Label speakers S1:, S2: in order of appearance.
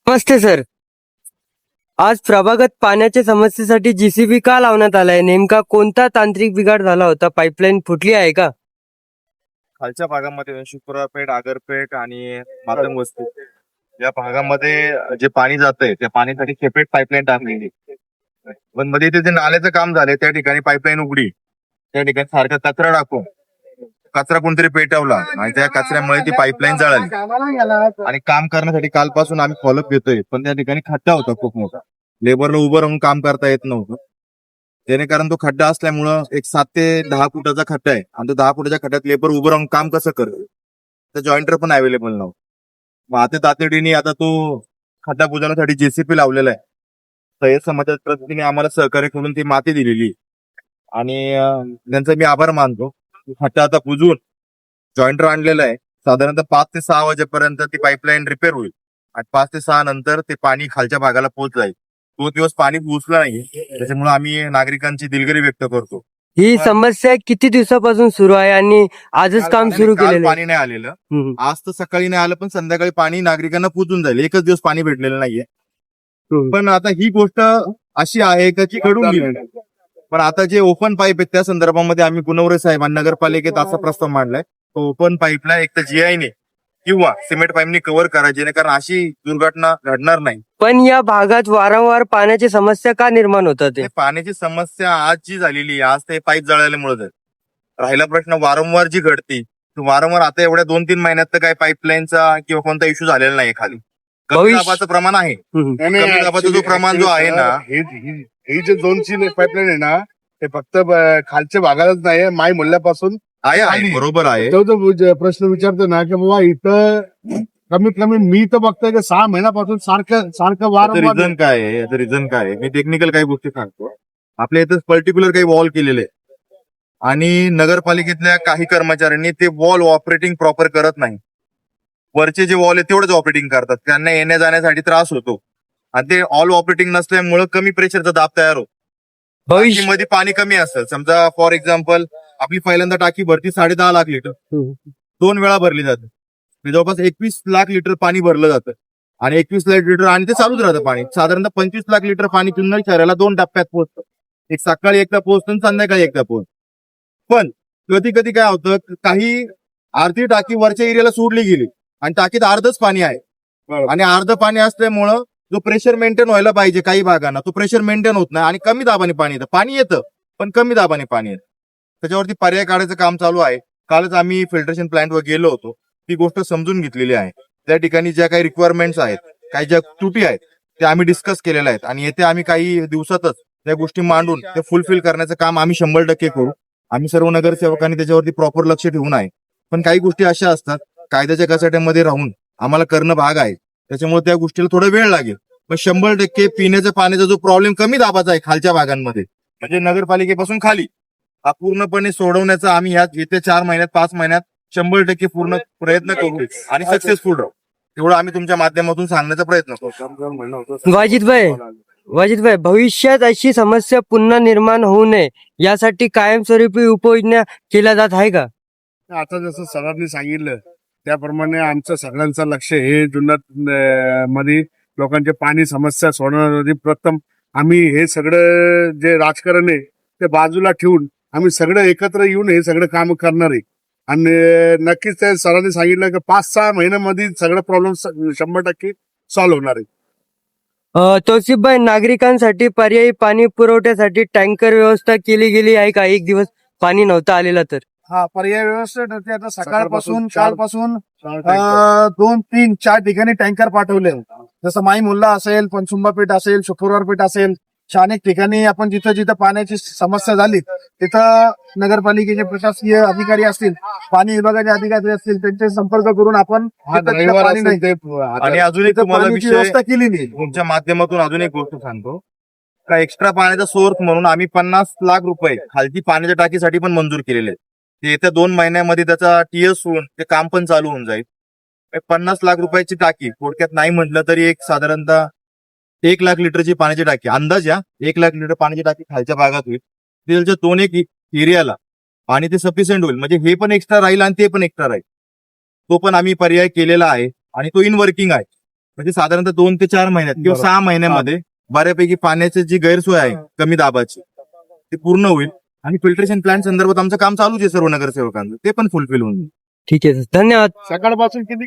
S1: नमस्ते sir. आज प्रभागात पाण्याच्या समस्येसाठी जीसीबी का लावण्यात आलाय? नेमका कोणता तांत्रिक बिघाड झाला होता? पाईपलाईन फुटली आहे का?
S2: खालच्या भागामध्ये शुक्रवारपेठ, आगरपेठ आणि मातंग वस्ती या भागामध्ये जे पाणी जातंय त्या पाणीसाठी सेपरेट पाईपलाईन टाकलेली. पण मध्ये इथे जे नाल्याचं काम झालंय त्या ठिकाणी पाईपलाईन उघडी, त्या ठिकाणी सारखा कचरा टाकून कचरा कोणतरी पेटवला आणि त्या कचऱ्यामुळे ती पाईपलाईन जळाली. आणि काम करण्यासाठी कालपासून आम्ही फॉलोअप घेतोय, पण त्या ठिकाणी खड्डा होता खूप मोठा. लेबरला उभं राहून काम करता येत नव्हतं, जेणेकरून तो खड्डा असल्यामुळं एक 7 ते 10 फुटाचा खड्डा आहे आणि तो 10 फुटाच्या खड्ड्यात लेबर उभं राहूून काम कसं करतं, तर जॉईंटर पण अवेलेबल नव्हतं. मग आता तातडीने आता तो खड्डा बुजवण्यासाठी जेसीपी लावलेला आहे. सय्यद समाजाच्या प्रतिनिधीने आम्हाला सहकार्य करून ती माती दिलेली आणि त्यांचा मी आभार मानतो. खड्डा आता बुजवून जॉईंटर आणलेला आहे. साधारणतः 5 ते 6 वाजेपर्यंत ती पाईपलाईन रिपेअर होईल आणि 5 ते 6 नंतर ते पाणी खालच्या भागाला पोहोच जाईल. 2 दिवस पाणी पोहोचलं नाही, त्याच्यामुळे आम्ही नागरिकांची दिलगिरी व्यक्त करतो.
S1: ही समस्या किती दिवसापासून सुरू आहे आणि आजच काम सुरू
S2: काल
S1: केलेलं आहे?
S2: पाणी नाही आलेलं, आज तर सकाळी नाही आलं, पण संध्याकाळी पाणी नागरिकांना पोहोचून जाईल. एकच दिवस पाणी भेटलेलं नाहीये. पण आता ही गोष्ट अशी आहे का की घडून गेली. पण आता जे ओपन पाईप आहेत त्या संदर्भामध्ये आम्ही गुणवरे साहेबांना नगरपालिकेत असा प्रस्ताव मांडलाय, तो ओपन पाईपला एक तर जीआयने किंवा सिमेंट पाईपने कव्हर करा, जेणेकरून अशी दुर्घटना घडणार नाही.
S1: पण या भागात वारंवार पाण्याची समस्या का निर्माण होतात?
S2: हे पाण्याची समस्या आज जी झालेली आहे, आज ते पाईप जळाल्यामुळे झाली. राहिला प्रश्न वारंवार जी घडती, वारंवार आता एवढ्या 2-3 महिन्यात तर काही पाईपलाईनचा किंवा कोणता इश्यू झालेला नाही. खाली कमी दाबाचं प्रमाण आहे. कमी दाबाचा जो प्रमाण जो आहे ना,
S3: ही जे 2ची पाईपलाईन आहे ना, ते फक्त खालच्या भागालाच नाही, माय मुल्ल्यापासून
S2: आहे बरोबर आहे.
S3: तो प्रश्न विचारतो ना की बाबा इथं कमीत कमी मी तर बघतोय की 6 महिन्यापासून सारखं वारंवार.
S2: रिझन काय आहे? याचं रिझन काय आहे? मी टेक्निकल काही गोष्टी सांगतो. आपल्या इथं पर्टिक्युलर काही वॉल केलेले आणि नगरपालिकेतल्या काही कर्मचाऱ्यांनी ते वॉल ऑपरेटिंग प्रॉपर करत नाही. वरचे जे वॉल आहे तेवढंच ऑपरेटिंग करतात, त्यांना येण्या जाण्यासाठी त्रास होतो आणि ते ऑल ऑपरेटिंग नसल्यामुळे कमी प्रेशरचा दाब तयार होतो. टाकीमध्ये पाणी कमी असतं. समजा फॉर एक्झाम्पल आपली पहिल्यांदा टाकी भरती 10.5 लाख लिटर, 2 वेळा भरली जाते. जवळपास 21 लाख लिटर पाणी भरलं जातं आणि 21 लाख लिटर आणि ते चालूच राहतं पाणी. साधारणतः 25 लाख लिटर पाणी जुन्नर शहराला 2 टप्प्यात पोहोचतं. एक सकाळी एकदा पोहोचतं आणि संध्याकाळी एकदा पोहोचतं. पण कधी कधी काय होतं, काही अर्धी टाकी वरच्या एरियाला सोडली गेली आणि टाकीत अर्धच पाणी आहे आणि अर्ध पाणी असल्यामुळं जो प्रेशर मेंटेन व्हायला पाहिजे काही भागांना, तो प्रेशर मेंटेन होत नाही आणि कमी दाबाने पाणी येतं पण कमी दाबाने पाणी येतं. त्याच्यावरती पर्याय काढायचं काम चालू आहे. कालच आम्ही फिल्ट्रेशन प्लांटवर गेलो होतो, ती गोष्ट समजून घेतलेली आहे. त्या ठिकाणी ज्या काही रिक्वायरमेंट्स आहेत, काही ज्या त्रुटी आहेत त्या आम्ही डिस्कस केलेल्या आहेत आणि येथे आम्ही काही दिवसातच त्या गोष्टी मांडून ते फुलफिल करण्याचं काम आम्ही 100% करू. आम्ही सर्व नगरसेवकांनी त्याच्यावरती प्रॉपर लक्ष ठेवून आहे. पण काही गोष्टी अशा असतात कायद्याच्या कचाट्यामध्ये राहून आम्हाला करणं भाग आहे, त्याच्यामुळे त्या गोष्टीला थोडा वेळ लागेल. पण 100% पिण्याच्या पाण्याचा जो प्रॉब्लेम कमी दाबाचा आहे खालच्या भागांमध्ये, म्हणजे नगरपालिकेपासून खाली, हा पूर्णपणे सोडवण्याचा आम्ही येत्या 4 महिन्यात 5 महिन्यात 100% पूर्ण प्रयत्न करू आणि सक्सेसफुल राहू. एवढं आम्ही तुमच्या माध्यमातून सांगण्याचा प्रयत्न करू.
S1: वाजिदभाई, भविष्यात अशी समस्या पुन्हा निर्माण होऊ नये यासाठी कायमस्वरूपी उपाययोजना केल्या जात आहे का?
S3: आता जसं सरांनी सांगितलं त्याप्रमाणे आमचं सगळ्यांचं लक्ष हे जुन्नर मध्ये लोकांचे पाणी समस्या सोडवण्यासाठी प्रथम आम्ही हे सगळं जे राजकारण आहे ते बाजूला ठेवून आम्ही सगळं एकत्र येऊन हे सगळं काम करणार आहे. आणि नक्कीच त्या सरांनी सांगितलं की 5-6 महिन्यामध्ये सगळं प्रॉब्लेम 100% सॉल्व्ह होणार आहे.
S1: तौसिफभाई, नागरिकांसाठी पर्यायी पाणी पुरवठ्यासाठी टँकर व्यवस्था केली गेली आहे का? एक दिवस पाणी नव्हतं आलेलं तर?
S3: हा, पर्याय व्यवस्थेसाठी आता सकाळपासून कालपासून 2-3-4 ठिकाणी टँकर पाठवले. जसं माई मुल्ला असेल, पंचुंबापेठ असेल, शुक्रवारपेठ असेल, अनेक ठिकाणी आपण जिथं जिथं पाण्याची समस्या झाली तिथं नगरपालिकेचे प्रशासकीय अधिकारी असतील, पाणी विभागाचे अधिकारी असतील, त्यांचे संपर्क करून आपण
S2: आणि अजून एक तुम्हाला
S3: व्यवस्था केली नाही.
S2: तुमच्या माध्यमातून अजून एक गोष्ट सांगतो का, एक्स्ट्रा पाण्याचा सोर्स म्हणून आम्ही 50 लाख रुपये खालती पाण्याच्या टाकीसाठी पण मंजूर केलेले आहेत. ते येत्या 2 महिन्यामध्ये त्याचा टीएस होऊन ते काम पण चालू होऊन जाईल. 50 लाख रुपयाची टाकी, थोडक्यात नाही म्हटलं तरी एक साधारणतः 1 लाख लिटरची पाण्याची टाकी, अंदाज 1 लाख लिटर पाण्याची टाकी खालच्या भागात होईल. तिथल्या 2-1 एरियाला पाणी ते सफिशियंट होईल. म्हणजे हे पण एक्स्ट्रा राहील आणि ते पण एक्स्ट्रा राहील. तो पण आम्ही पर्याय केलेला आहे आणि तो इन वर्किंग आहे. म्हणजे साधारणतः 2 ते 4 महिन्यात किंवा
S3: बरोबर.
S2: 6 महिन्यामध्ये बऱ्यापैकी पाण्याची जी गैरसोय आहे कमी दाबाची ती पूर्ण होईल. आणि फिल्ट्रेशन प्लांट संदर्भात आमचं काम चालूच आहे सर्व नगरसेवकांचं, ते पण फुलफिल होईल.
S1: ठीक आहे सर, धन्यवाद.
S3: सकाळपासून किती